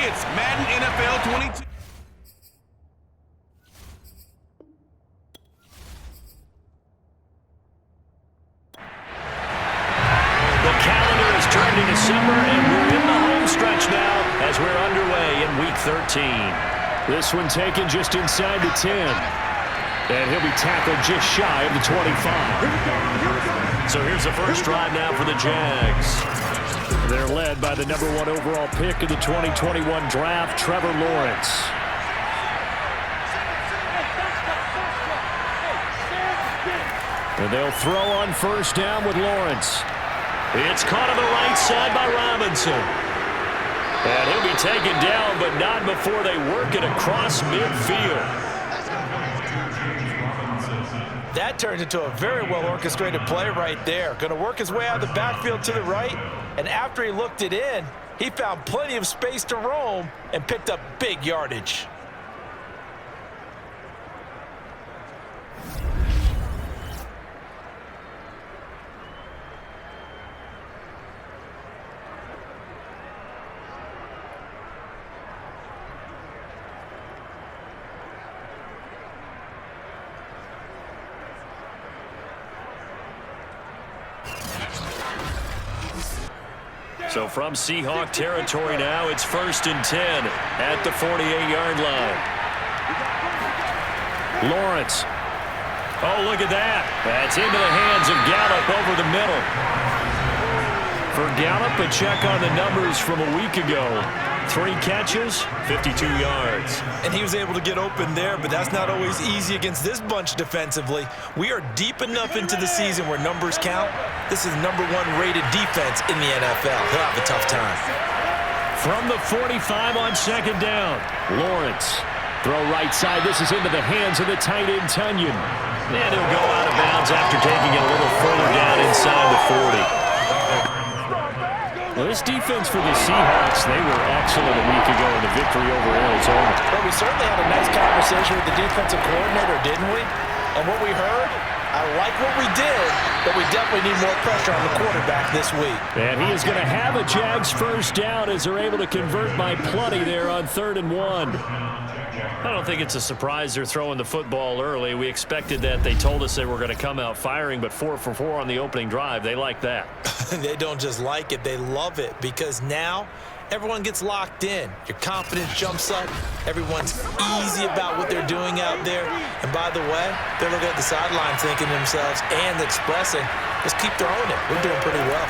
It's Madden NFL 22. The calendar has turned into summer, and we're in the home stretch now as we're underway in Week 13. This one taken just inside the 10. And he'll be tackled just shy of the 25. So here's the first drive now for the Jags. They're led by the #1 overall pick of the 2021 draft, Trevor Lawrence. And they'll throw on first down with Lawrence. It's caught on the right side by Robinson. And he'll be taken down, but not before they work it across midfield. That turns into a very well-orchestrated play right there. Going to work his way out of the backfield to the right, and after he looked it in, he found plenty of space to roam and picked up big yardage. So from Seahawk territory now, it's 1st and 10 at the 48-yard line. Lawrence. Oh, look at that. That's into the hands of Gallup over the middle. For Gallup, a check on the numbers from a week ago. 3 catches, 52 yards. And he was able to get open there, but that's not always easy against this bunch defensively. We are deep enough into the season where numbers count. This is #1 rated defense in the NFL. He'll have a tough time. From the 45 on 2nd down, Lawrence. Throw right side. This is into the hands of the tight end, Tunyon. And he'll go out of bounds after taking it a little further down inside the 40. Well, this defense for the Seahawks, they were excellent a week ago in the victory over Arizona. But we certainly had a nice conversation with the defensive coordinator, didn't we? And what we heard, I like what we did, but we definitely need more pressure on the quarterback this week. And he is going to have a Jags first down as they're able to convert by plenty there on 3rd and 1. I don't think it's a surprise they're throwing the football early. We expected that. They told us they were going to come out firing, but 4 for 4 on the opening drive. They like that. They don't just like it, they love it, because now everyone gets locked in. Your confidence jumps up. Everyone's easy about what they're doing out there. And by the way, they're looking at the sideline thinking to themselves and expressing, let's keep throwing it. We're doing pretty well.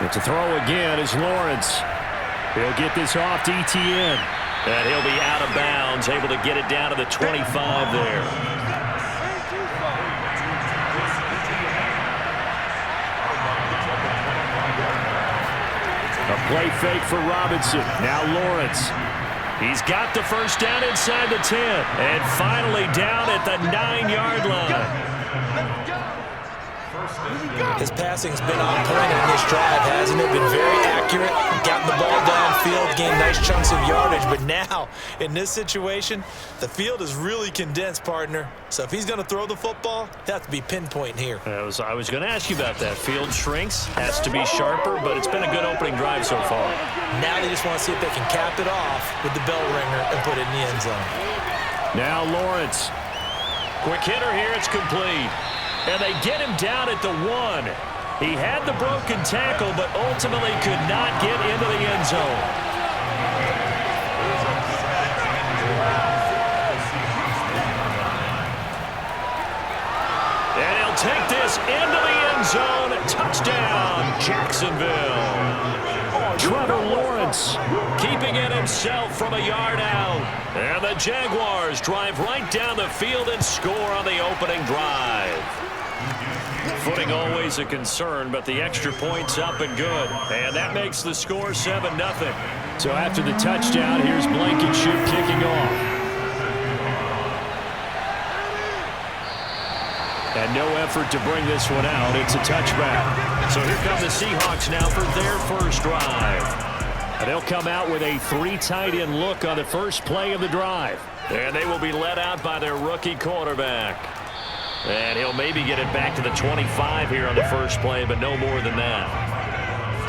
But to throw again is Lawrence. He'll get this off to ETN. And he'll be out of bounds, able to get it down to the 25 there. A play fake for Robinson. Now Lawrence. He's got the first down inside the 10. And finally down at the 9-yard line. His passing's been on point on this drive, hasn't it? Been very accurate, gotten the ball downfield, gained nice chunks of yardage. But now, in this situation, the field is really condensed, partner. So if he's going to throw the football, it has to be pinpoint here. I was going to ask you about that. Field shrinks, has to be sharper, but it's been a good opening drive so far. Now they just want to see if they can cap it off with the bell ringer and put it in the end zone. Now Lawrence. Quick hitter here, it's complete. And they get him down at the 1. He had the broken tackle, but ultimately could not get into the end zone. And he'll take this into the end zone. Touchdown, Jacksonville. Trevor Lawrence keeping it himself from a yard out. And the Jaguars drive right down the field and score on the opening drive. Footing always a concern, but the extra point's up and good. And that makes the score 7-0. So after the touchdown, here's Blankenship kicking off. And no effort to bring this one out. It's a touchback. So here come the Seahawks now for their first drive. And they'll come out with a 3 tight end look on the first play of the drive. And they will be led out by their rookie quarterback. And he'll maybe get it back to the 25 here on the first play, but no more than that.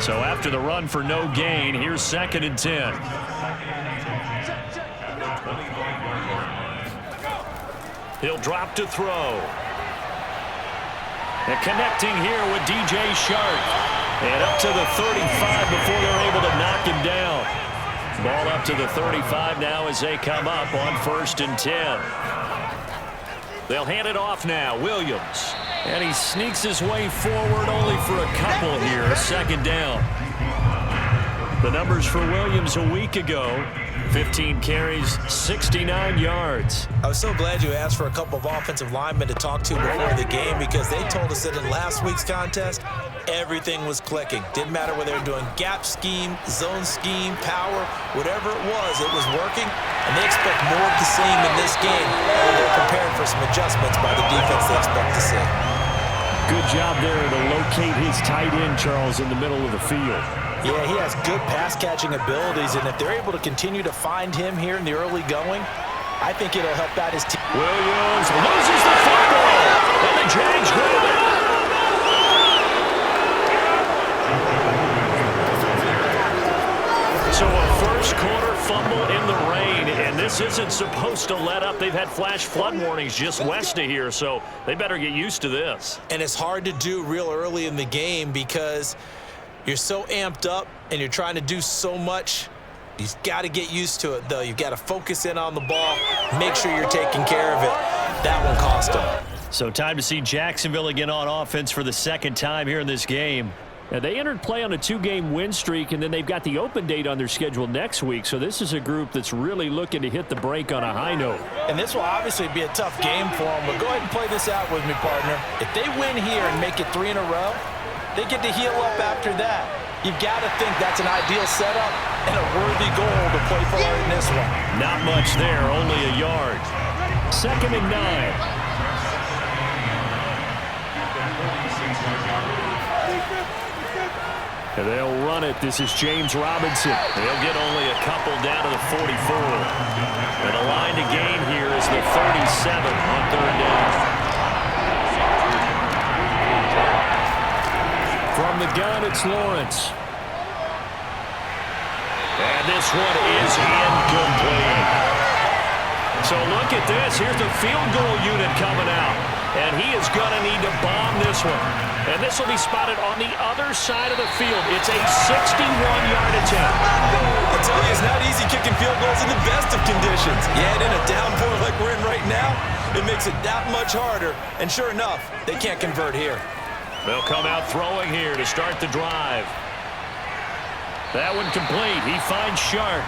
So after the run for no gain, here's 2nd and 10. He'll drop to throw. And connecting here with DJ Shark. And up to the 35 before they're able to knock him down. Ball up to the 35 now as they come up on 1st and 10. They'll hand it off now. Williams. And he sneaks his way forward only for a couple here. 2nd down. The numbers for Williams a week ago. 15 carries, 69 yards. I was so glad you asked for a couple of offensive linemen to talk to before the game because they told us that in last week's contest, everything was clicking. Didn't matter whether they were doing gap scheme, zone scheme, power, whatever it was working. And they expect more of the same in this game. And they're prepared for some adjustments by the defense they expect to see. Good job there to locate his tight end, Charles, in the middle of the field. Yeah, he has good pass-catching abilities, and if they're able to continue to find him here in the early going, I think it'll help out his team. Williams loses the football, and the Jags grab it. So a first-quarter fumble in the rain, and this isn't supposed to let up. They've had flash flood warnings just west of here, so they better get used to this. And it's hard to do real early in the game because you're so amped up and you're trying to do so much. You've got to get used to it, though. You've got to focus in on the ball, make sure you're taking care of it. That one cost them. So time to see Jacksonville again on offense for the 2nd time here in this game. Now, they entered play on a 2-game win streak, and then they've got the open date on their schedule next week. So this is a group that's really looking to hit the break on a high note. And this will obviously be a tough game for them, but go ahead and play this out with me, partner. If they win here and make it 3 in a row, they get to heal up after that. You've got to think that's an ideal setup and a worthy goal to play for in this one. Not much there, only a yard. 2nd and 9. And they'll run it. This is James Robinson. They'll get only a couple down to the 44. And the line to gain here is the 37 on 3rd down. From the gun, it's Lawrence. And this one is incomplete. So look at this. Here's the field goal unit coming out. And he is going to need to bomb this one. And this will be spotted on the other side of the field. It's a 61-yard attempt. I tell you, it's not easy kicking field goals in the best of conditions. Yeah, and in a downpour like we're in right now, it makes it that much harder. And sure enough, they can't convert here. They'll come out throwing here to start the drive. That one complete. He finds Shark.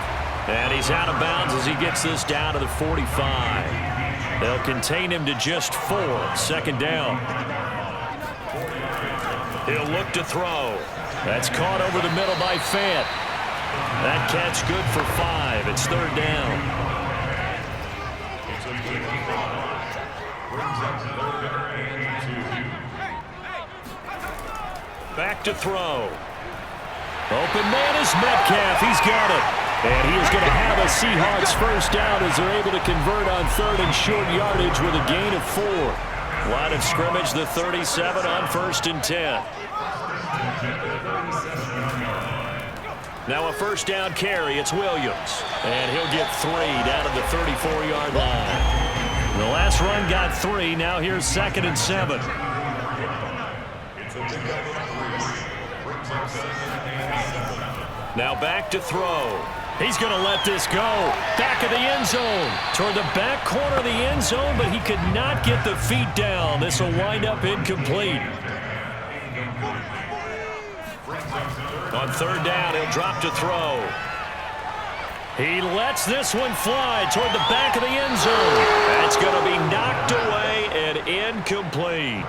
And he's out of bounds as he gets this down to the 45. They'll contain him to just 4. 2nd down. He'll look to throw. That's caught over the middle by Fant. That catch good for 5. It's 3rd down. Back to throw. Open man is Metcalf. He's got it. And he is going to have a Seahawks first down as they're able to convert on 3rd and short yardage with a gain of 4. Line of scrimmage, the 37 on 1st and 10. Now a first down carry. It's Williams. And he'll get 3 down to the 34-yard line. The last run got 3. Now here's 2nd and 7. Now back to throw. He's going to let this go. Back of the end zone. Toward the back corner of the end zone, but he could not get the feet down. This will wind up incomplete. On 3rd down, he'll drop to throw. He lets this one fly toward the back of the end zone. That's going to be knocked away and incomplete.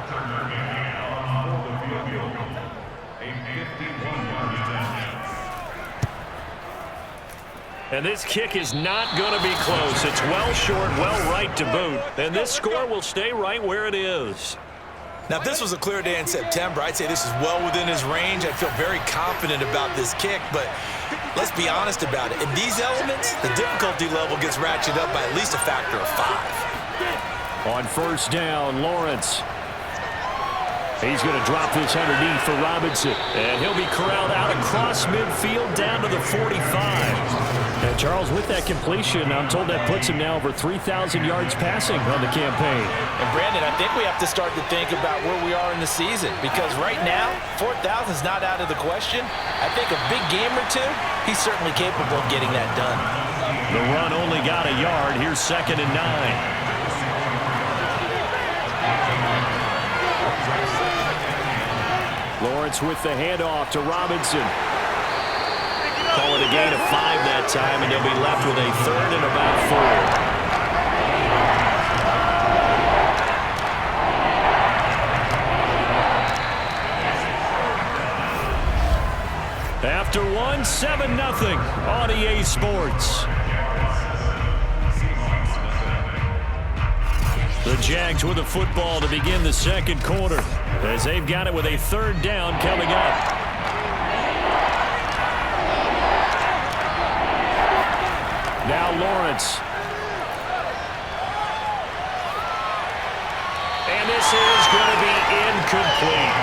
And this kick is not going to be close. It's well short, well right to boot. And this score will stay right where it is. Now, if this was a clear day in September, I'd say this is well within his range. I'd feel very confident about this kick, but let's be honest about it. In these elements, the difficulty level gets ratcheted up by at least a factor of 5. On 1st down, Lawrence. He's going to drop this underneath for Robinson. And he'll be corralled out across across midfield down to the 45. And Charles, with that completion, I'm told that puts him now over 3,000 yards passing on the campaign. And Brandon, I think we have to start to think about where we are in the season, because right now, 4,000 is not out of the question. I think a big game or two, he's certainly capable of getting that done. The run only got a yard. Here's 2nd and 9. Lawrence with the handoff to Robinson. Call it a gain of 5 that time, and they'll be left with a 3rd and about 4. After 1, 7-0 on EA Sports. The Jags with the football to begin the second quarter, as they've got it with a 3rd down coming up. Now Lawrence. And this is going to be incomplete.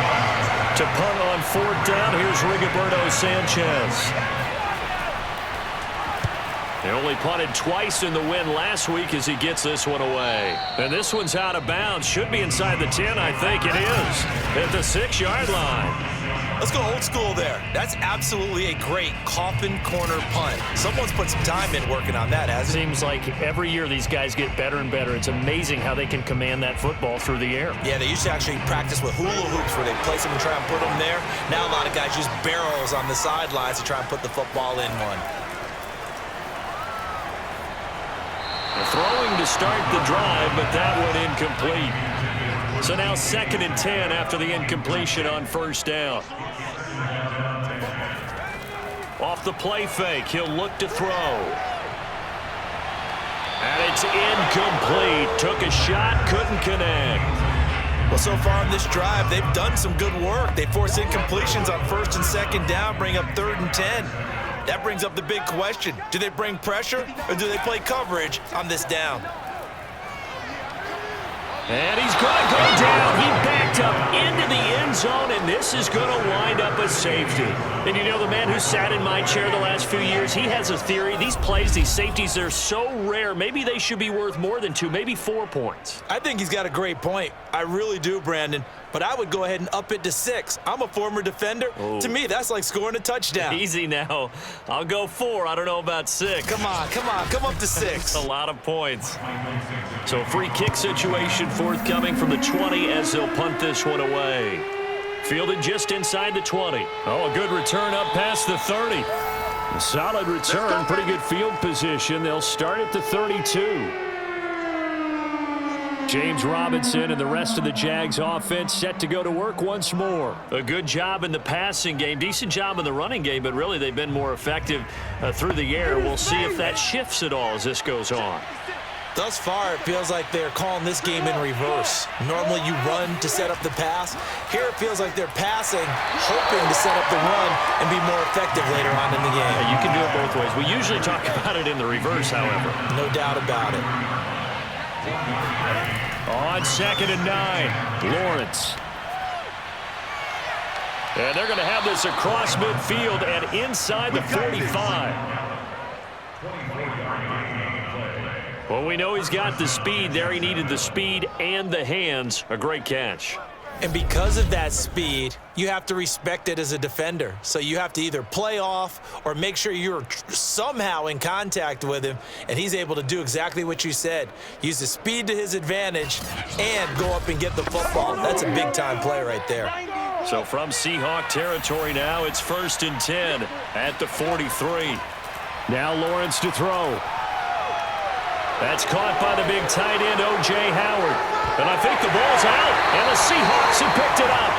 To punt on 4th down, here's Rigoberto Sanchez. They only punted twice in the win last week as he gets this one away. And this one's out of bounds. Should be inside the 10, I think it is. At the 6-yard line. Let's go old school there. That's absolutely a great coffin corner punt. Someone's put some time in working on that, hasn't it? Seems like every year these guys get better and better. It's amazing how they can command that football through the air. Yeah, they used to actually practice with hula hoops where they place them and try and put them there. Now a lot of guys use barrels on the sidelines to try and put the football in one. Throwing to start the drive, but that one incomplete. So now 2nd and 10 after the incompletion on 1st down. Off the play fake, he'll look to throw. And it's incomplete. Took a shot, couldn't connect. Well, so far in this drive, they've done some good work. They force incompletions on 1st and 2nd down, bring up 3rd and 10. That brings up the big question. Do they bring pressure or do they play coverage on this down? And he's going to go down. He backed up into the end zone, and this is going to wind up a safety. And you know, the man who sat in my chair the last few years, he has a theory. These plays, these safeties, they're so rare. Maybe they should be worth more than 2, maybe 4 points. I think he's got a great point. I really do, Brandon. But I would go ahead and up it to 6. I'm a former defender. Oh. To me, that's like scoring a touchdown. Easy now. I'll go 4. I don't know about 6. Come on. Come up to 6. That's a lot of points. So free kick situation forthcoming from the 20 as they'll punt this one away. Fielded just inside the 20. Oh, a good return up past the 30. A solid return, pretty good field position. They'll start at the 32. James Robinson and the rest of the Jags offense set to go to work once more. A good job in the passing game, decent job in the running game, but really they've been more effective through the air. We'll see if that shifts at all as this goes on. Thus far, it feels like they're calling this game in reverse. Normally you run to set up the pass. Here it feels like they're passing, hoping to set up the run and be more effective later on in the game. Yeah, you can do it both ways. We usually talk about it in the reverse, however. No doubt about it. On 2nd and 9, Lawrence. And they're going to have this across midfield and inside the 45. Well, we know he's got the speed there. He needed the speed and the hands. A great catch. And because of that speed, you have to respect it as a defender. So you have to either play off or make sure you're somehow in contact with him, and he's able to do exactly what you said. Use the speed to his advantage and go up and get the football. That's a big-time play right there. So from Seahawk territory now, it's 1st and 10 at the 43. Now Lawrence to throw. That's caught by the big tight end, O.J. Howard. And I think the ball's out, and the Seahawks have picked it up.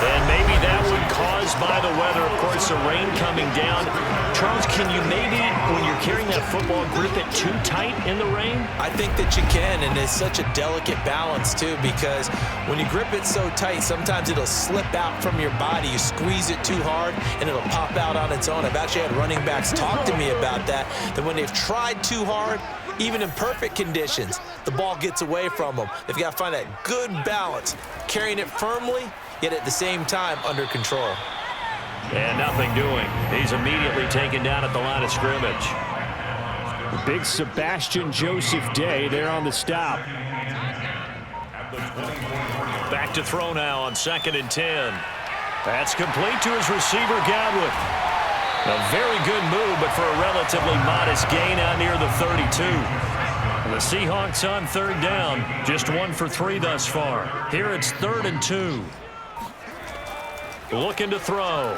And maybe that one caused by the weather. Of course, the rain coming down. Charles, can you maybe, when you're carrying that football, grip it too tight in the rain? I think that you can, and it's such a delicate balance, too, because when you grip it so tight, sometimes it'll slip out from your body. You squeeze it too hard, and it'll pop out on its own. I've actually had running backs talk to me about that when they've tried too hard, even in perfect conditions, the ball gets away from them. They've got to find that good balance, carrying it firmly, yet at the same time under control. And nothing doing. He's immediately taken down at the line of scrimmage. Big Sebastian Joseph Day there on the stop. Back to throw now on 2nd and 10. That's complete to his receiver, Godwin. A very good move, but for a relatively modest gain out near the 32. The Seahawks on 3rd down. Just 1 for 3 thus far. Here it's 3rd and 2. Looking to throw.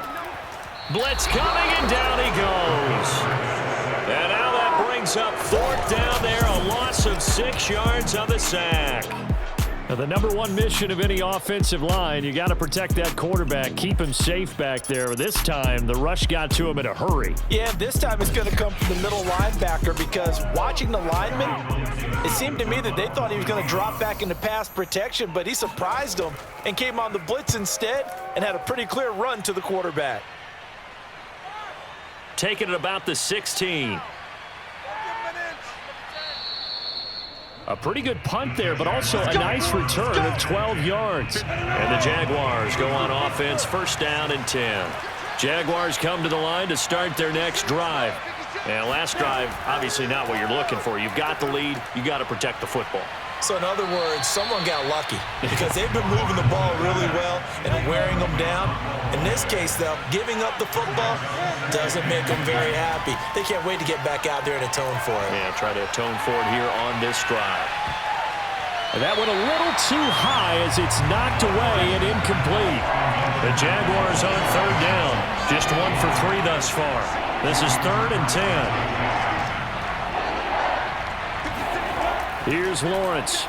Blitz coming, and down he goes. And now that brings up 4th down there, a loss of 6 yards on the sack. Now, the number one mission of any offensive line, you got to protect that quarterback, keep him safe back there. This time, the rush got to him in a hurry. Yeah, this time it's going to come from the middle linebacker because watching the lineman, it seemed to me that they thought he was going to drop back into pass protection, but he surprised them and came on the blitz instead and had a pretty clear run to the quarterback. Taking it about the 16. A pretty good punt there, but also a nice return of 12 yards. And the Jaguars go on offense, 1st down and 10. Jaguars come to the line to start their next drive. And last drive, obviously not what you're looking for. You've got the lead. You got to protect the football. So in other words, someone got lucky because they've been moving the ball really well and wearing them down. In this case, though, giving up the football doesn't make them very happy. They can't wait to get back out there and atone for it. Yeah, try to atone for it here on this drive. And that went a little too high as it's knocked away and incomplete. The Jaguars on 3rd down. Just 1 for 3 thus far. This is 3rd and 10. Here's Lawrence.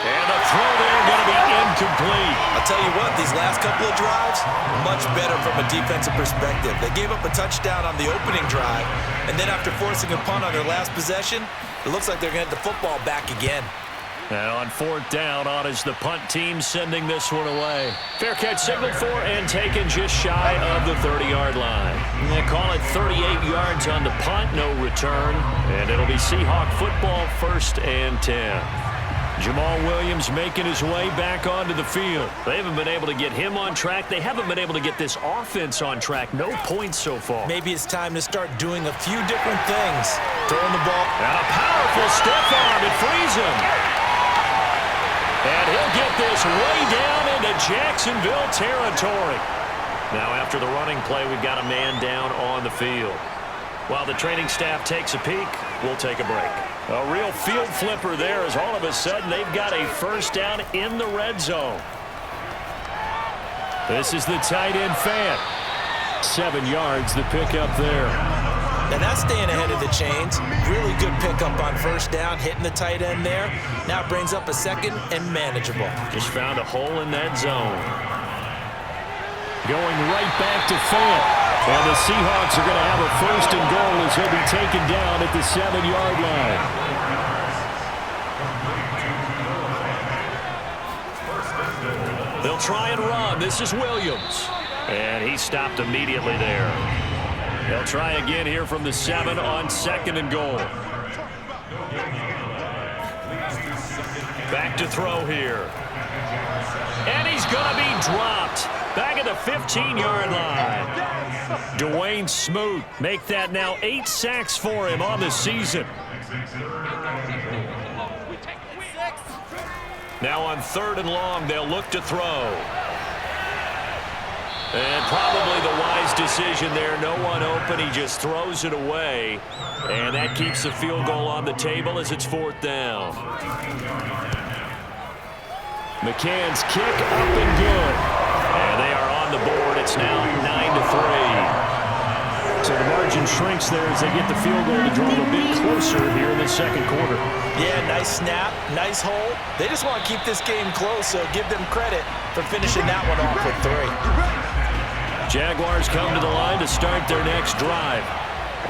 And the throw there going to be incomplete. I'll tell you what, these last couple of drives, much better from a defensive perspective. They gave up a touchdown on the opening drive, and then after forcing a punt on their last possession, it looks like they're going to get the football back again. And on 4th down, on is the punt team sending this one away. Fair catch signaled for and taken just shy of the 30-yard line. And they call it 38 yards on the punt, no return. And it'll be Seahawk football, 1st and 10. Jamal Williams making his way back onto the field. They haven't been able to get him on track. They haven't been able to get this offense on track. No points so far. Maybe it's time to start doing a few different things. Throwing the ball. And a powerful stiff arm. It frees him. And he'll get this way down into Jacksonville territory. Now after the running play, we've got a man down on the field. While the training staff takes a peek, we'll take a break. A real field flipper there as all of a sudden they've got a 1st down in the red zone. This is the tight end fan. 7 yards the pickup there. And that's staying ahead of the chains. Really good pickup on 1st down, hitting the tight end there. Now it brings up a 2nd and manageable. Just found a hole in that zone. Going right back to Fant. And the Seahawks are going to have a 1st and goal as he'll be taken down at the 7-yard line. They'll try and run. This is Williams. And he stopped immediately there. They'll try again here from the 7 on 2nd and goal. Back to throw here. And he's going to be dropped. Back at the 15-yard line. Dwayne Smoot make that now 8 sacks for him on the season. Now on 3rd and long, they'll look to throw. And probably the wise decision there. No one open. He just throws it away. And that keeps the field goal on the table as it's 4th down. McCann's kick up and good. And they are on the board. It's now 9-3. So the margin shrinks there as they get the field goal to draw them a bit closer here in the 2nd quarter. Yeah, nice snap, nice hole. They just want to keep this game close, so give them credit for finishing that one off with 3. Jaguars come to the line to start their next drive.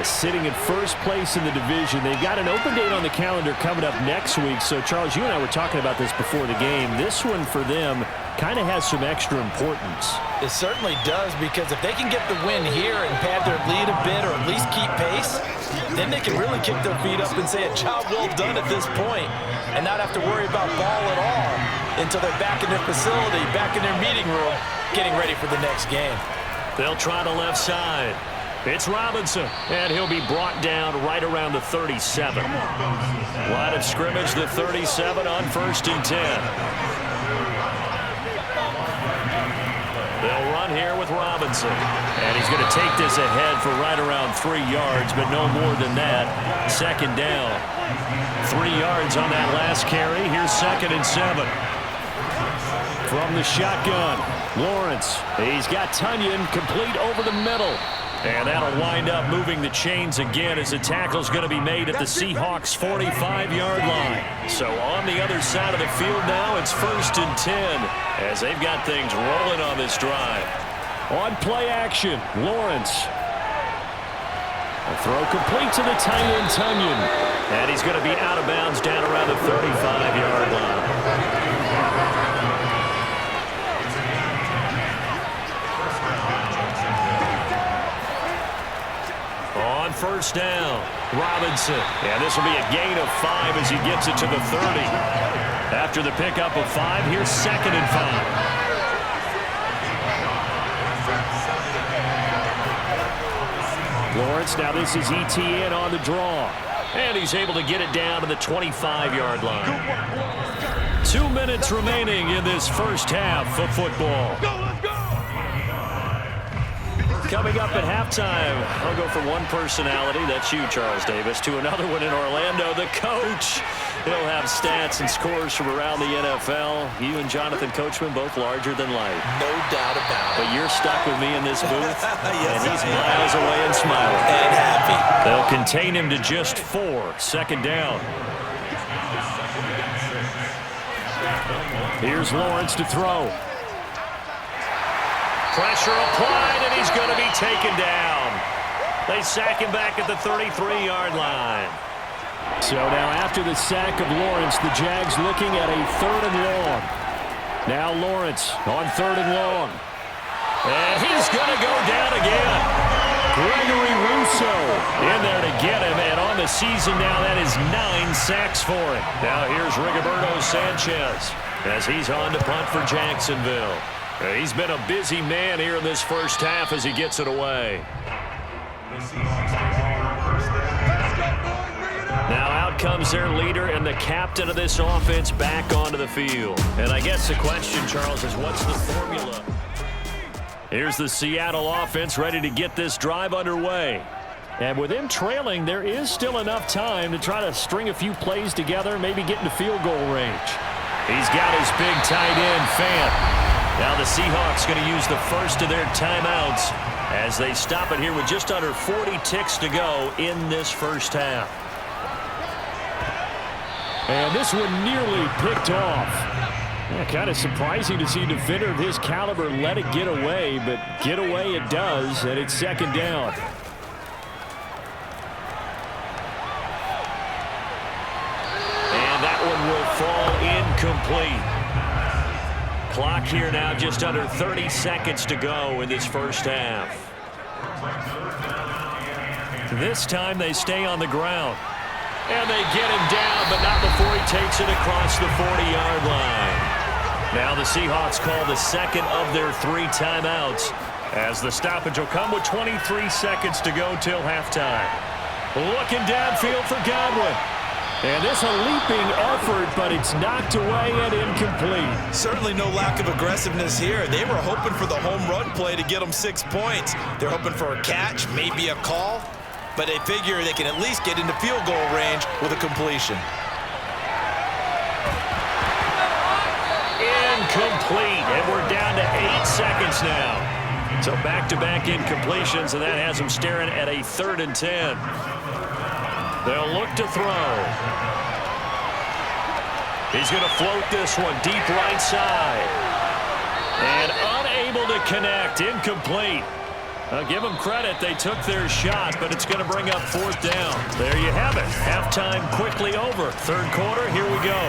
Sitting in 1st place in the division. They've got an open date on the calendar coming up next week. So, Charles, you and I were talking about this before the game. This one for them kind of has some extra importance. It certainly does, because if they can get the win here and pad their lead a bit or at least keep pace, then they can really kick their feet up and say a job well done at this point and not have to worry about ball at all. until they're back in their facility, back in their meeting room, getting ready for the next game. They'll try the left side. It's Robinson, and he'll be brought down right around the 37. Line of scrimmage, the 37 on 1st and 10. They'll run here with Robinson. And he's going to take this ahead for right around 3 yards, but no more than that. 2nd down. 3 yards on that last carry. Here's 2nd and 7. From the shotgun, Lawrence. He's got Tunyon complete over the middle. And that'll wind up moving the chains again as the tackle's going to be made at the Seahawks' 45-yard line. So on the other side of the field now, it's 1st and 10 as they've got things rolling on this drive. On play action, Lawrence. A throw complete to the tight end, Tunyon. And he's going to be out of bounds down around the 35-yard line. On 1st down, Robinson. And this will be a gain of 5 as he gets it to the 30. After the pickup of 5, here's 2nd and 5. Lawrence, now this is ETN on the draw. And he's able to get it down to the 25-yard line. 2 minutes remaining in this first half of football. Coming up at halftime, I'll go from one personality, that's you, Charles Davis, to another one in Orlando, the coach. He'll have stats and scores from around the NFL. You and Jonathan Coachman, both larger than life. No doubt about it. But you're stuck with me in this booth, Yes, and he's I am. miles away and smiling. And happy. They'll contain him to just 4. 2nd down. Here's Lawrence to throw. Pressure applied, and he's going to be taken down. They sack him back at the 33-yard line. So now after the sack of Lawrence, the Jags looking at a 3rd and long. Now Lawrence on 3rd and long. And he's going to go down again. Gregory Rousseau in there to get him, and on the season now, that is 9 sacks for him. Now here's Rigoberto Sanchez as he's on to punt for Jacksonville. He's been a busy man here in this first half as he gets it away. Now out comes their leader and the captain of this offense back onto the field. And I guess the question, Charles, is what's the formula? Here's the Seattle offense ready to get this drive underway. And with him trailing, there is still enough time to try to string a few plays together, maybe get into field goal range. He's got his big tight end, Fant. Now the Seahawks going to use the first of their timeouts as they stop it here with just under 40 ticks to go in this first half. And this one nearly picked off. Yeah, kind of surprising to see a defender of his caliber let it get away, but get away it does, and it's 2nd down. And that one will fall incomplete. Clock here now just under 30 seconds to go in this first half. This time they stay on the ground. And they get him down, but not before he takes it across the 40-yard line. Now the Seahawks call the 2nd of their 3 timeouts as the stoppage will come with 23 seconds to go till halftime. Looking downfield for Godwin. And this a leaping effort, but it's knocked away and incomplete. Certainly no lack of aggressiveness here. They were hoping for the home run play to get them 6 points. They're hoping for a catch, maybe a call, but they figure they can at least get into field goal range with a completion. Incomplete, and we're down to 8 seconds now. So back-to-back incompletions, and that has them staring at a 3rd and 10. They'll look to throw. He's going to float this one deep right side. And unable to connect, incomplete. I'll give them credit, they took their shot, but it's going to bring up 4th down. There you have it. Halftime quickly over. 3rd quarter, here we go.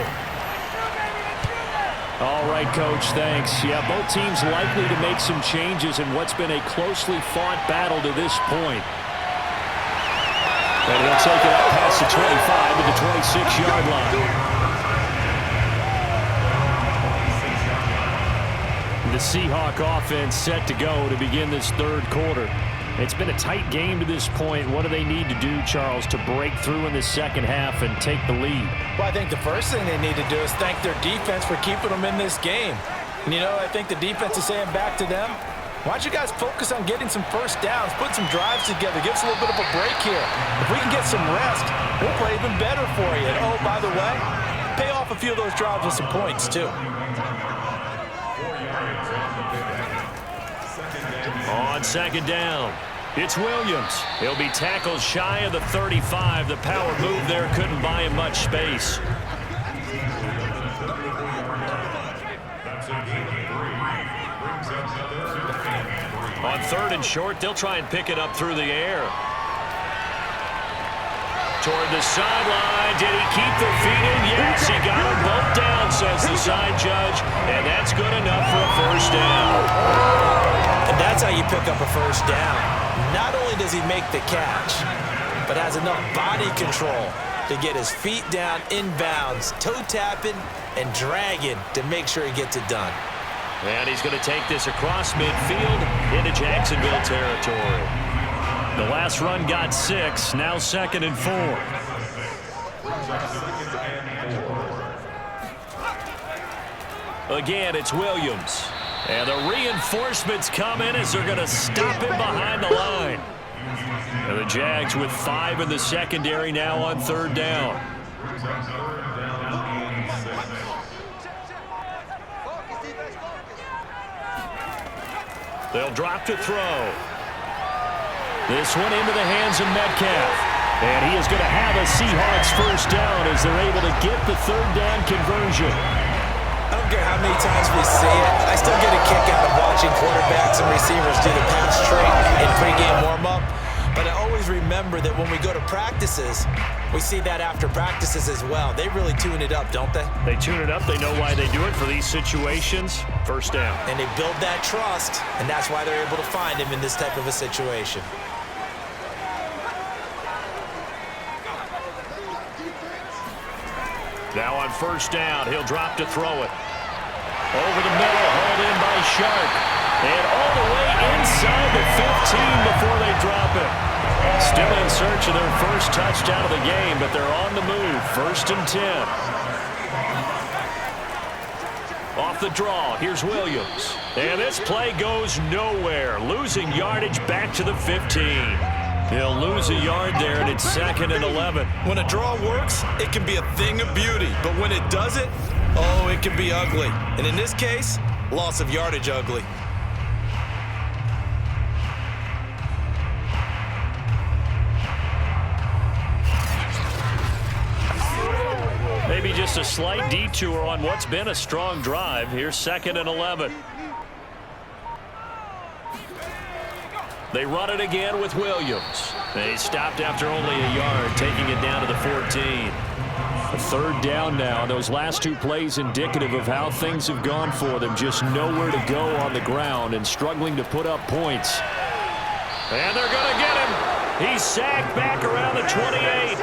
All right, Coach, thanks. Yeah, both teams likely to make some changes in what's been a closely fought battle to this point. And he'll take it up past the 25 to the 26-yard line. The Seahawk offense set to go to begin this third quarter. It's been a tight game to this point. What do they need to do, Charles, to break through in the second half and take the lead? Well, I think the first thing they need to do is thank their defense for keeping them in this game. And, you know, I think the defense is saying back to them, why don't you guys focus on getting some first downs, put some drives together, give us a little bit of a break here. If we can get some rest, we'll play even better for you. And, oh, by the way, pay off a few of those drives with some points, too. On second down, it's Williams. He'll be tackled shy of the 35. The power move there couldn't buy him much space. On third and short, they'll try and pick it up through the air. Toward the sideline. Did he keep their feet in? Yes, he got them both down, says the side judge. And that's good enough for a first down. And that's how you pick up a first down. Not only does he make the catch, but has enough body control to get his feet down inbounds, toe tapping and dragging to make sure he gets it done. And he's going to take this across midfield into Jacksonville territory. The last run got 6, now 2nd and 4. Again, it's Williams. And the reinforcements come in as they're going to stop him behind the line. And the Jags with 5 in the secondary now on third down. They'll drop to throw. This one into the hands of Metcalf. And he is going to have a Seahawks first down as they're able to get the third down conversion. I don't care how many times we see it. I still get a kick out of watching quarterbacks and receivers do the pass trait in pregame warm-up. But I always remember that when we go to practices, we see that after practices as well. They really tune it up, don't they? They tune it up. They know why they do it for these situations. First down. And they build that trust, and that's why they're able to find him in this type of a situation. Now on first down, he'll drop to throw it. Over the middle, hauled in by Sharp. And all the way inside the 15 before they drop it. Still in search of their first touchdown of the game, but they're on the move. 1st and 10. Off the draw, here's Williams. And this play goes nowhere. Losing yardage back to the 15. He'll lose a yard there, and it's 2nd and 11. When a draw works, it can be a thing of beauty. But when it doesn't, oh, it can be ugly. And in this case, loss of yardage ugly. Maybe just a slight detour on what's been a strong drive. Here's 2nd and 11. They run it again with Williams. They stopped after only a yard, taking it down to the 14. A third down now. Those last 2 plays indicative of how things have gone for them. Just nowhere to go on the ground and struggling to put up points. And they're going to get him. He's sacked back around the 28.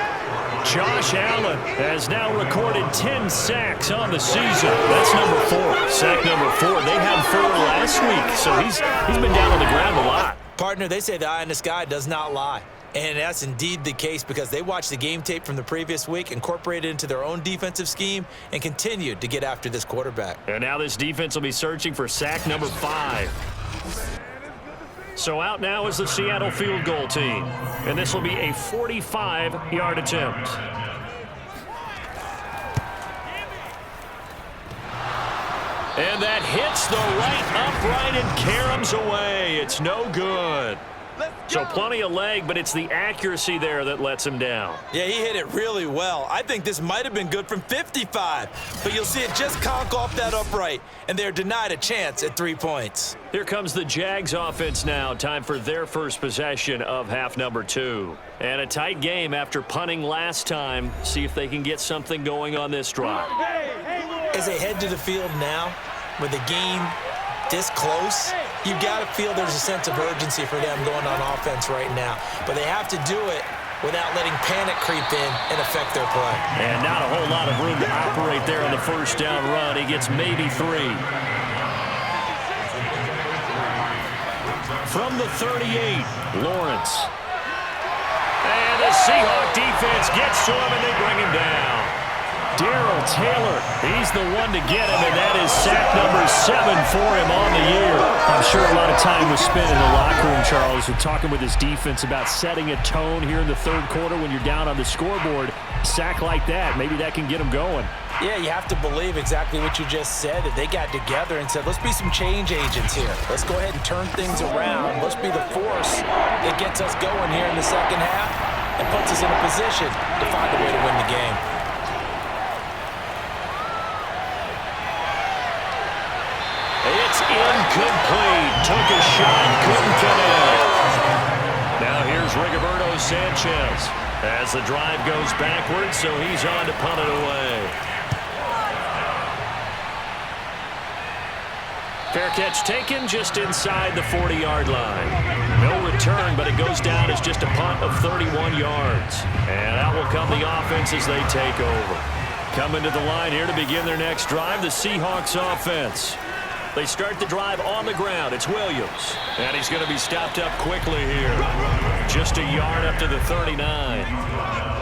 Josh Allen has now recorded 10 sacks on the season. That's number 4. Sack number 4. They had 4 last week, so he's been down on the ground a lot. Partner, they say the eye in the sky does not lie. And that's indeed the case because they watched the game tape from the previous week, incorporated it into their own defensive scheme, and continued to get after this quarterback. And now this defense will be searching for sack number 5. So out now is the Seattle field goal team. And this will be a 45-yard attempt. And that hits the right upright and caroms away. It's no good. So plenty of leg, but it's the accuracy there that lets him down. Yeah, he hit it really well. I think this might have been good from 55, but you'll see it just conk off that upright, and they're denied a chance at 3 points. Here comes the Jags offense now. Time for their first possession of half number 2. And a tight game after punting last time. See if they can get something going on this drive. As they head to the field now, with the game this close, you've got to feel there's a sense of urgency for them going on offense right now. But they have to do it without letting panic creep in and affect their play. And not a whole lot of room to operate there on the first down run. He gets maybe 3. from the 38, Lawrence. And the Seahawk defense gets to him, and they bring him down. Darrell Taylor, he's the one to get him, and that is sack number 7 for him on the year. I'm sure a lot of time was spent in the locker room, Charles, with talking with his defense about setting a tone here in the third quarter when you're down on the scoreboard. A sack like that, maybe that can get him going. Yeah, you have to believe exactly what you just said, that they got together and said, let's be some change agents here. Let's go ahead and turn things around. Let's be the force that gets us going here in the second half and puts us in a position to find a way to win the game. It's incomplete. Took a shot, couldn't connect. Now here's Rigoberto Sanchez as the drive goes backwards, so he's on to punt it away. Fair catch taken just inside the 40-yard line. No return, but it goes down as just a punt of 31 yards. And out will come the offense as they take over. Coming to the line here to begin their next drive, the Seahawks offense. They start the drive on the ground. It's Williams. And he's going to be stopped up quickly here. Just a yard up to the 39.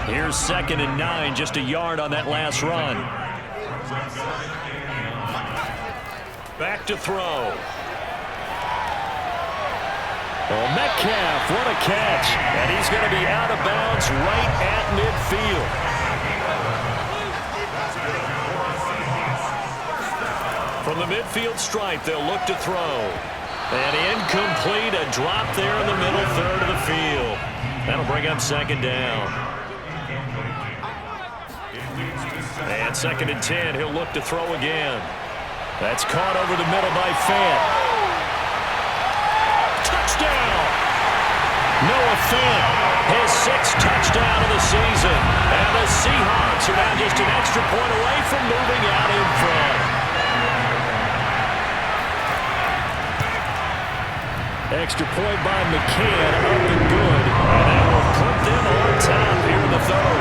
Here's 2nd and 9, just a yard on that last run. Back to throw. Oh, Metcalf, what a catch. And he's going to be out of bounds right at midfield. From the midfield stripe, they'll look to throw. And incomplete, a drop there in the middle third of the field. That'll bring up 2nd down. And 2nd and 10, he'll look to throw again. That's caught over the middle by Fant. Touchdown! Noah Fant, his 6th touchdown of the season. And the Seahawks are now just an extra point away from moving out in front. Extra point by McCann, up and good. And that will put them on top here in the third.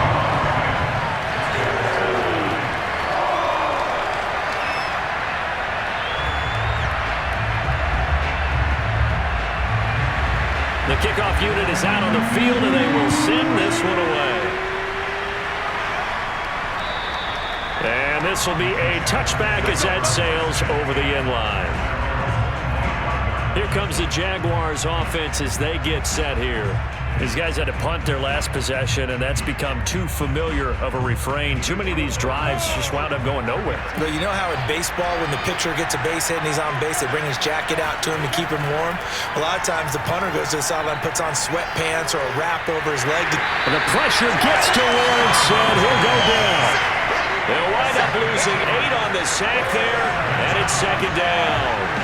The kickoff unit is out on the field, and they will send this one away. And this will be a touchback as that sails over the end line. Here comes the Jaguars offense as they get set here. These guys had to punt their last possession, and that's become too familiar of a refrain. Too many of these drives just wound up going nowhere. But you know how in baseball, when the pitcher gets a base hit and he's on base, they bring his jacket out to him to keep him warm? A lot of times the punter goes to the sideline, puts on sweatpants or a wrap over his leg. And the pressure gets to Lawrence, and he'll go down. They'll wind up losing 8 on the sack there, and it's 2nd down.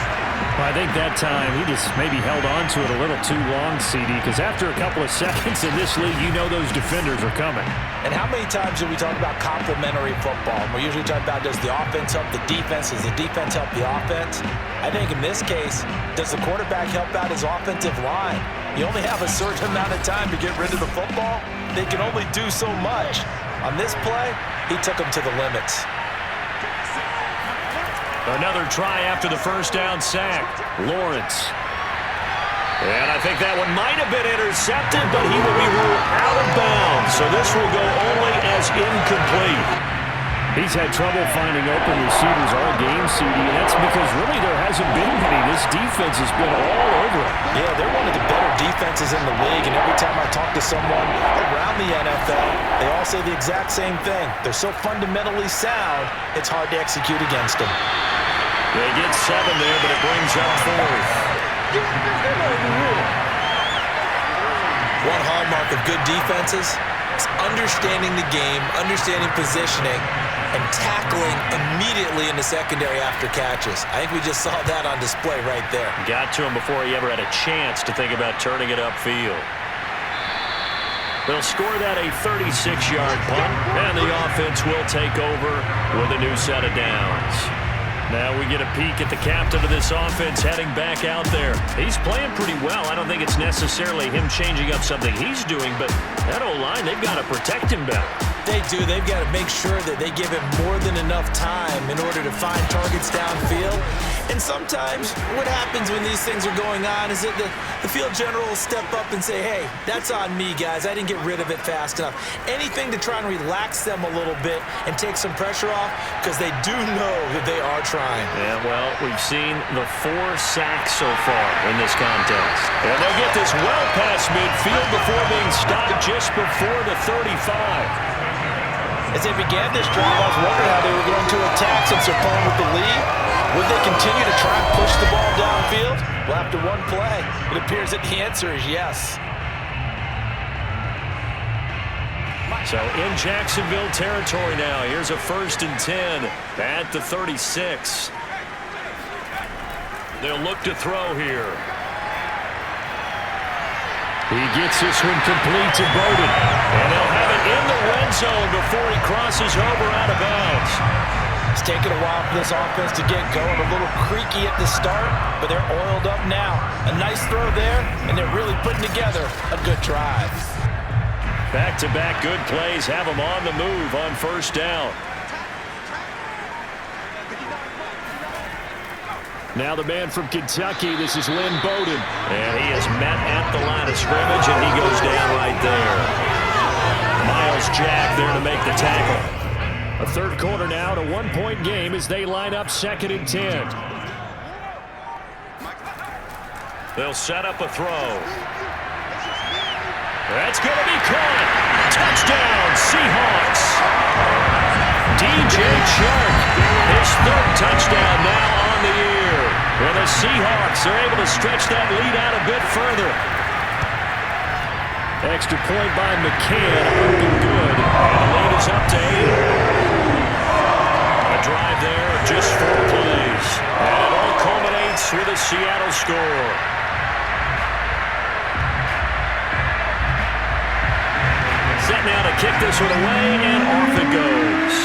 Well, I think that time he just maybe held on to it a little too long, CD, because after a couple of seconds in this league, you know those defenders are coming. And how many times do we talk about complementary football? We usually talk about, does the offense help the defense? Does the defense help the offense? I think in this case, does the quarterback help out his offensive line? You only have a certain amount of time to get rid of the football. They can only do so much. On this play, he took them to the limits. Another try after the first down sack. Lawrence. And I think that one might have been intercepted, but he will be ruled out of bounds. So this will go only as incomplete. He's had trouble finding open receivers all game, CD, and that's because really there hasn't been many. This defense has been all over it. Yeah, they're one of the better defenses in the league, and every time I talk to someone around the NFL, they all say the exact same thing. They're so fundamentally sound, it's hard to execute against them. They get 7 there, but it brings up 4th. One hallmark of good defenses is understanding the game, understanding positioning, and tackling immediately in the secondary after catches. I think we just saw that on display right there. Got to him before he ever had a chance to think about turning it upfield. They'll score that a 36-yard punt, and the offense will take over with a new set of downs. Now we get a peek at the captain of this offense heading back out there. He's playing pretty well. I don't think it's necessarily him changing up something he's doing, but that O-line, they've got to protect him better. They do. They've got to make sure that they give him more than enough time in order to find targets downfield. And sometimes what happens when these things are going on is that the field general will step up and say, hey, that's on me, guys. I didn't get rid of it fast enough. Anything to try and relax them a little bit and take some pressure off, because they do know that they are trying. Yeah, well, we've seen the 4 sacks so far in this contest. And they'll get this well past midfield before being stopped just before the 35. As they began this drive, I was wondering how they were going to attack since they're playing with the lead. Would they continue to try and push the ball downfield? Well, after one play, it appears that the answer is yes. So in Jacksonville territory now, here's a 1st and 10 at the 36. They'll look to throw here. He gets this one complete to Bowden. And they'll have it in the red zone before he crosses over out of bounds. It's taken a while for this offense to get going. A little creaky at the start, but they're oiled up now. A nice throw there, and they're really putting together a good drive. Back-to-back good plays have them on the move on 1st down. Now the man from Kentucky, this is Lynn Bowden. And he is met at the line of scrimmage, and he goes down right there. Miles Jack there to make the tackle. A 3rd quarter now, to 1-point game as they line up 2nd and 10. They'll set up a throw. That's going to be caught. Touchdown, Seahawks. DJ Chark, his 3rd touchdown now on the year. And the Seahawks are able to stretch that lead out a bit further. Extra point by McCann, up and good. And the lead is up to 8. A drive there of just 4 plays. And it all culminates with a Seattle score. Set now to kick this one away, and off it goes.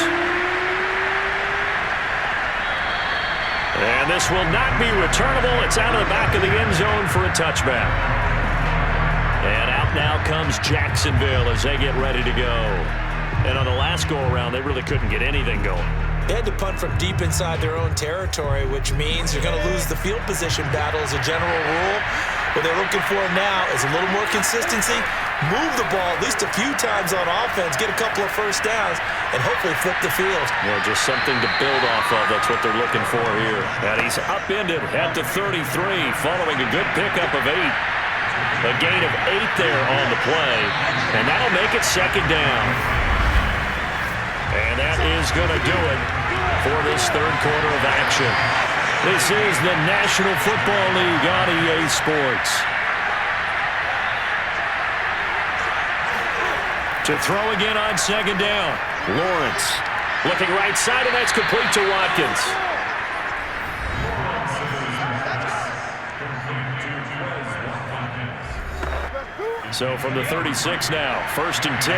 And this will not be returnable. It's out of the back of the end zone for a touchback. And out now comes Jacksonville as they get ready to go. And on the last go-around, they really couldn't get anything going. They had to punt from deep inside their own territory, which means you're going to lose the field position battle as a general rule. What they're looking for now is a little more consistency, move the ball at least a few times on offense, get a couple of 1st downs, and hopefully flip the field. Yeah, just something to build off of. That's what they're looking for here. And he's upended at the 33 following a good pickup of 8. A gain of 8 there on the play, and that'll make it 2nd down. And that is going to do it for this 3rd quarter of action. This is the National Football League on EA Sports. To throw again on 2nd down. Lawrence looking right side, and that's complete to Watkins. So from the 36 now, 1st and 10.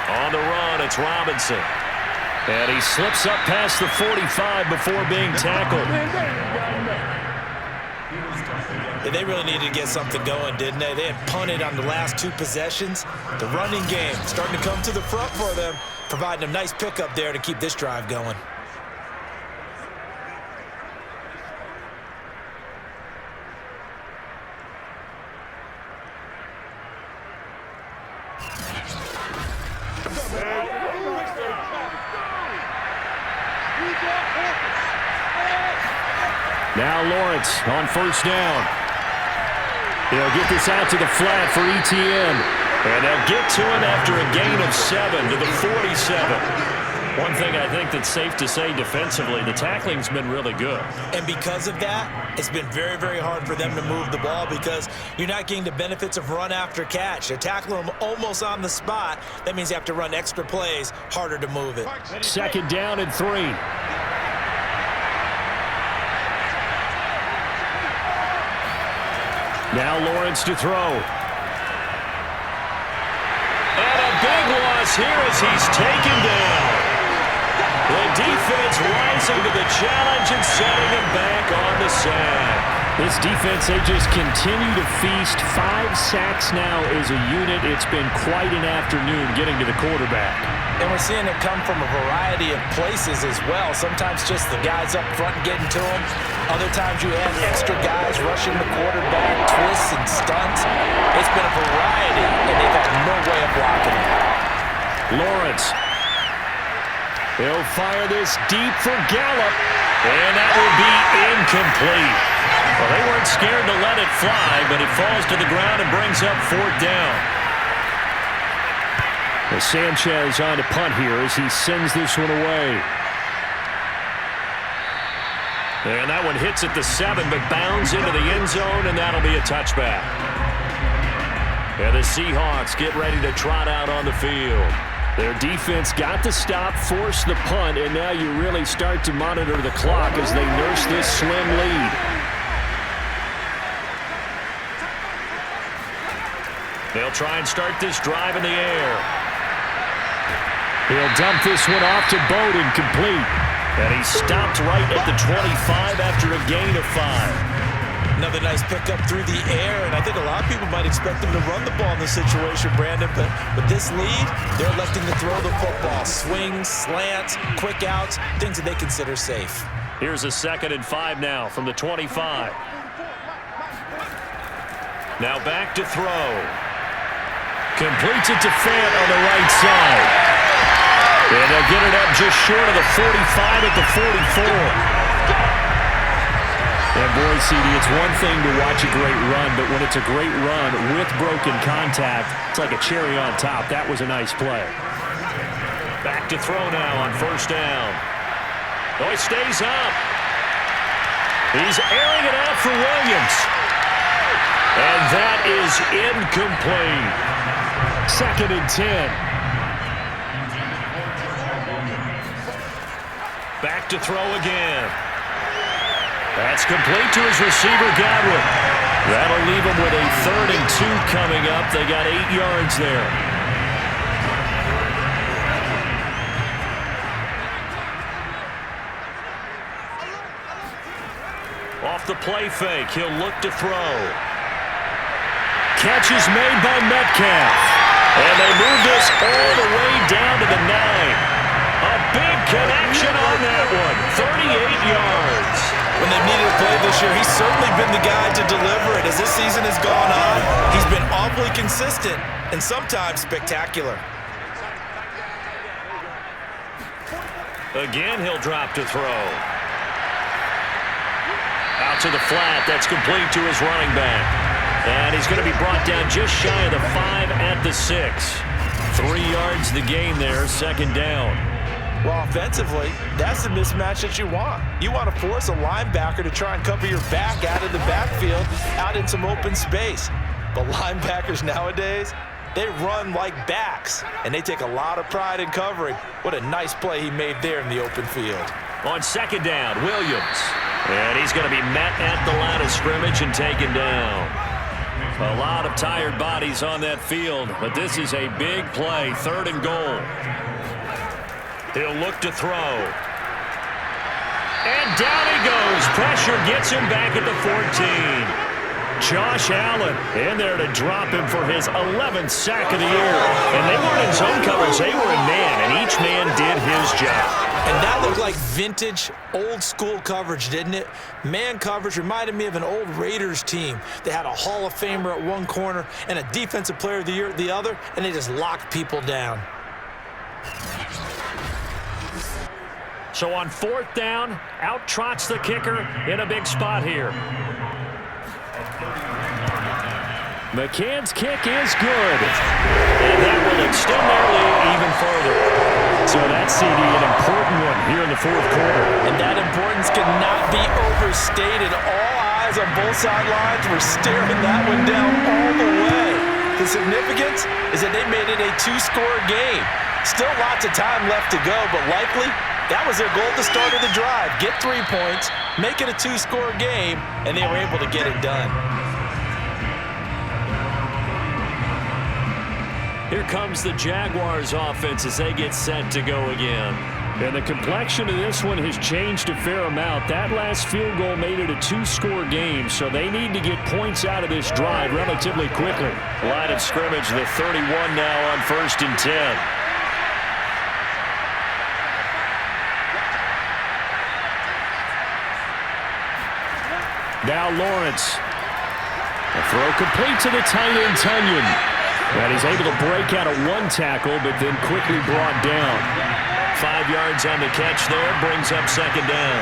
On the run, it's Robinson. And he slips up past the 45 before being tackled. Yeah, they really needed to get something going, didn't they? They had punted on the last 2 possessions. The running game starting to come to the front for them, providing a nice pickup there to keep this drive going. Now Lawrence on 1st down. They'll get this out to the flat for ETN. And they'll get to him after a gain of 7 to the 47. One thing I think that's safe to say defensively, the tackling's been really good. And because of that, it's been very, very hard for them to move the ball because you're not getting the benefits of run after catch. They're tackling them almost on the spot. That means you have to run extra plays, harder to move it. 2nd down and 3. Now Lawrence to throw. And a big one pass here as he's taken down. The defense rising to the challenge and setting him back on the sack. This defense, they just continue to feast. 5 sacks now as a unit. It's been quite an afternoon getting to the quarterback. And we're seeing it come from a variety of places as well. Sometimes just the guys up front getting to him. Other times you have extra guys rushing the quarterback, twists and stunts. It's been a variety, and they've had no way of blocking it. Lawrence. He'll fire this deep for Gallup. And that will be incomplete. Well, they weren't scared to let it fly, but it falls to the ground and brings up 4th down. Sanchez on to punt here as he sends this one away. And that one hits at the 7, but bounds into the end zone, and that'll be a touchback. And the Seahawks get ready to trot out on the field. Their defense got the stop, forced the punt, and now you really start to monitor the clock as they nurse this slim lead. They'll try and start this drive in the air. He'll dump this one off to Bowden, complete. And he stopped right at the 25 after a gain of 5. Another nice pickup through the air, and I think a lot of people might expect them to run the ball in this situation, Brandon, but with this lead, they're electing to throw the football. Swings, slants, quick outs, things that they consider safe. Here's a 2nd and 5 now from the 25. Now back to throw. Completes it to Fant on the right side. And they'll get it up just short of the 45 at the 44. And boy, CD, it's one thing to watch a great run, but when it's a great run with broken contact, it's like a cherry on top. That was a nice play. Back to throw now on 1st down. Oh, he stays up. He's airing it out for Williams. And that is incomplete. 2nd and 10. Back to throw again. That's complete to his receiver, Godwin. That'll leave him with a 3rd and 2 coming up. They got 8 yards there. Off the play fake, he'll look to throw. Catch is made by Metcalf. And they move this all the way down to the 9. A big connection on that one. 38 yards. When they've needed a play this year, he's certainly been the guy to deliver it. As this season has gone on, he's been awfully consistent and sometimes spectacular. Again, he'll drop to throw. Out to the flat. That's complete to his running back. And he's going to be brought down just shy of the 5 at the 6. 3 yards the gain there, 2nd down. Well, offensively, that's the mismatch that you want. You want to force a linebacker to try and cover your back out of the backfield, out in some open space. But linebackers nowadays, they run like backs, and they take a lot of pride in covering. What a nice play he made there in the open field. On 2nd down, Williams. And he's going to be met at the line of scrimmage and taken down. A lot of tired bodies on that field, but this is a big play, 3rd and goal. He'll look to throw. And down he goes. Pressure gets him back at the 14. Josh Allen in there to drop him for his 11th sack of the year. And they weren't in zone coverage. They were in man, and each man did his job. And that looked like vintage, old-school coverage, didn't it? Man coverage reminded me of an old Raiders team. They had a Hall of Famer at one corner and a Defensive Player of the Year at the other, and they just locked people down. So on 4th down, out trots the kicker in a big spot here. McCann's kick is good. And that will extend their lead even further. So that's CD, an important one here in the 4th quarter. And that importance cannot be overstated. All eyes on both sidelines were staring that one down all the way. The significance is that they made it a 2-score game. Still lots of time left to go, but likely that was their goal at the start of the drive. Get 3 points, make it a 2-score game, and they were able to get it done. Here comes the Jaguars offense as they get set to go again. And the complexion of this one has changed a fair amount. That last field goal made it a two-score game, so they need to get points out of this drive relatively quickly. Line of scrimmage, the 31 now on 1st and 10. Now Lawrence. A throw complete to the tight end, Tunyon. And he's able to break out of one tackle, but then quickly brought down. 5 yards on the catch there, brings up 2nd down.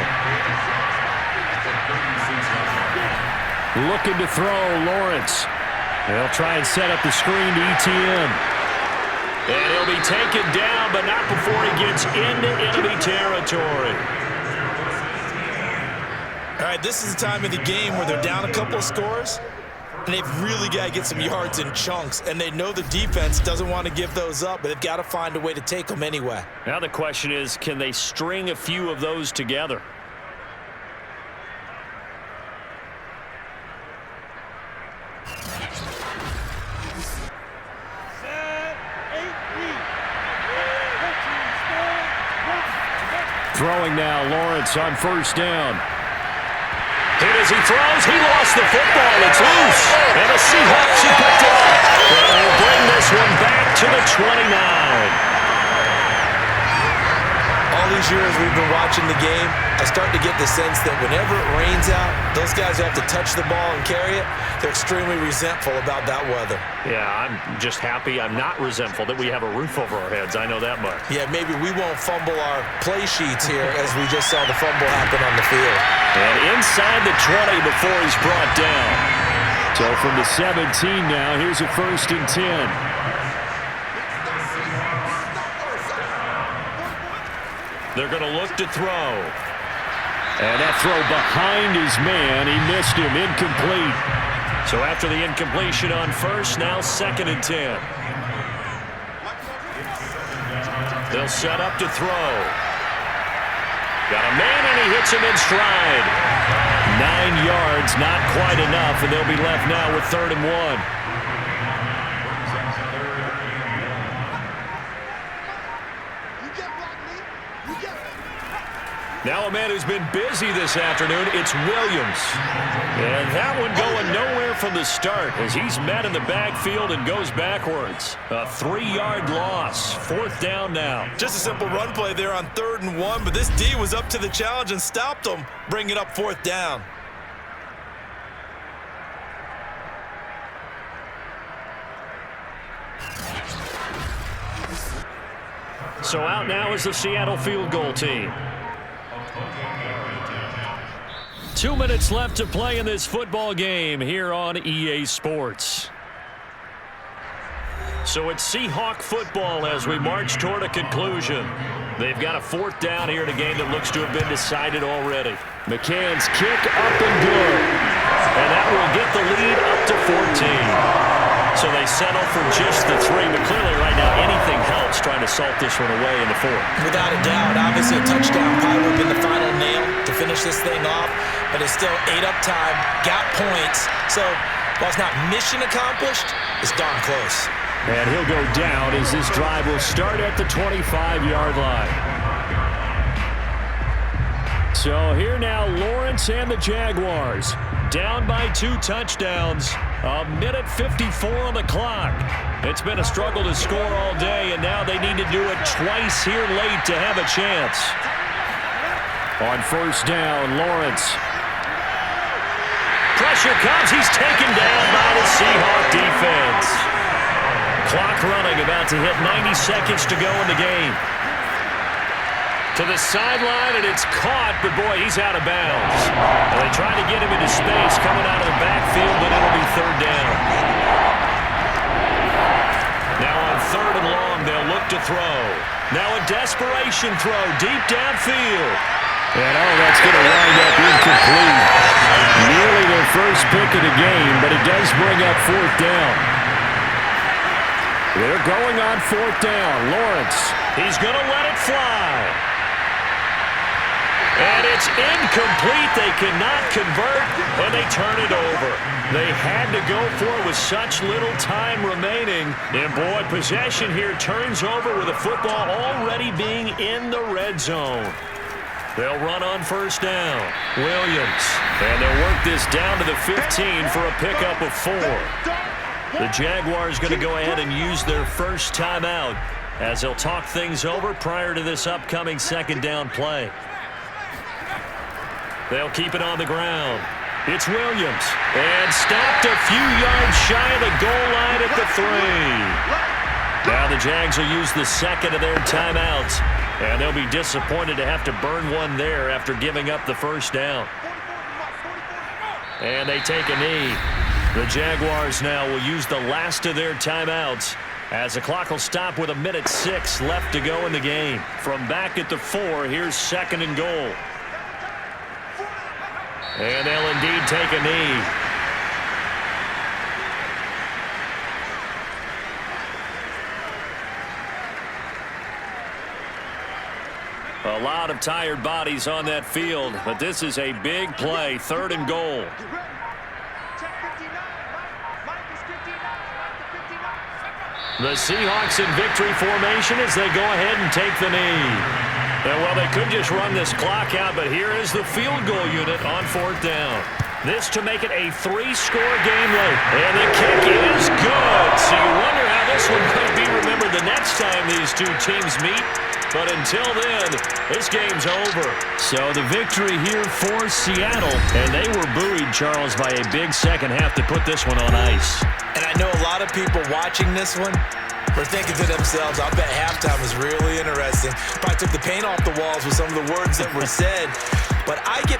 Looking to throw, Lawrence. They'll try and set up the screen to ETN. And he'll be taken down, but not before he gets into enemy territory. All right, this is the time of the game where they're down a couple of scores, and they've really got to get some yards in chunks, and they know the defense doesn't want to give those up, but they've got to find a way to take them anyway. Now the question is, can they string a few of those together? Throwing now, Lawrence on 1st down. Hit as he throws. He lost the football. It's loose. And the Seahawks have picked it up. And they'll bring this one back to the 29. All these years we've been watching the game, I start to get the sense that whenever it rains out, those guys who have to touch the ball and carry it, they're extremely resentful about that weather. Yeah, I'm just happy I'm not resentful that we have a roof over our heads. I know that much. Yeah, maybe we won't fumble our play sheets here as we just saw the fumble happen on the field. And inside the 20 before he's brought down. So from the 17 now, here's a 1st and 10. They're going to look to throw. And that throw behind his man. He missed him. Incomplete. So after the incompletion on 1st, now 2nd and 10. They'll set up to throw. Got a man, and he hits him in stride. 9 yards, not quite enough, and they'll be left now with 3rd and 1. Now a man who's been busy this afternoon, it's Williams. And that one going nowhere from the start as he's met in the backfield and goes backwards. A 3-yard loss. 4th down now. Just a simple run play there on 3rd and 1, but this D was up to the challenge and stopped him, bringing up 4th down. So out now is the Seattle field goal team. 2 minutes left to play in this football game here on EA Sports. So it's Seahawk football as we march toward a conclusion. They've got a 4th down here in a game that looks to have been decided already. McCann's kick up and good. And that will get the lead up to 14. So they settle for just the 3, but clearly right now anything helps trying to salt this one away in the 4th. Without a doubt, obviously a touchdown probably would have been the final nail to finish this thing off, but it's still 8 up time, got points, so while it's not mission accomplished, it's darn close. And he'll go down as this drive will start at the 25-yard line. So here now, Lawrence and the Jaguars. Down by 2 touchdowns. A minute 54 on the clock. It's been a struggle to score all day, and now they need to do it twice here late to have a chance. On 1st down, Lawrence. Pressure comes. He's taken down by the Seahawk defense. Clock running, about to hit 90 seconds to go in the game. To the sideline, and it's caught, but boy, he's out of bounds. And they try to get him into space coming out of the backfield, but it'll be 3rd down. Now on 3rd and long, they'll look to throw. Now a desperation throw deep downfield. And that's going to wind up incomplete. Nearly their first pick of the game, but it does bring up 4th down. They're going on 4th down. Lawrence. He's going to let it fly. And It's incomplete. They cannot convert, and they turn it over. They had to go for it with such little time remaining. And, boy, possession here turns over with the football already being in the red zone. They'll run on first down. Williams. And they'll work this down to the 15 for a pickup of 4. The Jaguars going to go ahead and use their first timeout as they'll talk things over prior to this upcoming second down play. They'll keep it on the ground. It's Williams. And stopped a few yards shy of the goal line at the 3. Now the Jags will use the second of their timeouts. And they'll be disappointed to have to burn one there after giving up the first down. And they take a knee. The Jaguars now will use the last of their timeouts as the clock will stop with 1:06 left to go in the game. From back at the 4, here's second and goal. And they'll indeed take a knee. A lot of tired bodies on that field, but this is a big play, third and goal. The Seahawks in victory formation as they go ahead and take the knee. And, well, they could just run this clock out, but here is the field goal unit on fourth down. This to make it a 3-score game late. And the kick is good. So you wonder how this one might be remembered the next time these two teams meet. But until then, this game's over. So the victory here for Seattle. And they were buoyed, Charles, by a big second half to put this one on ice. And I know a lot of people watching this one were thinking to themselves, I bet halftime was really interesting. Probably took the paint off the walls with some of the words that were said. But I get...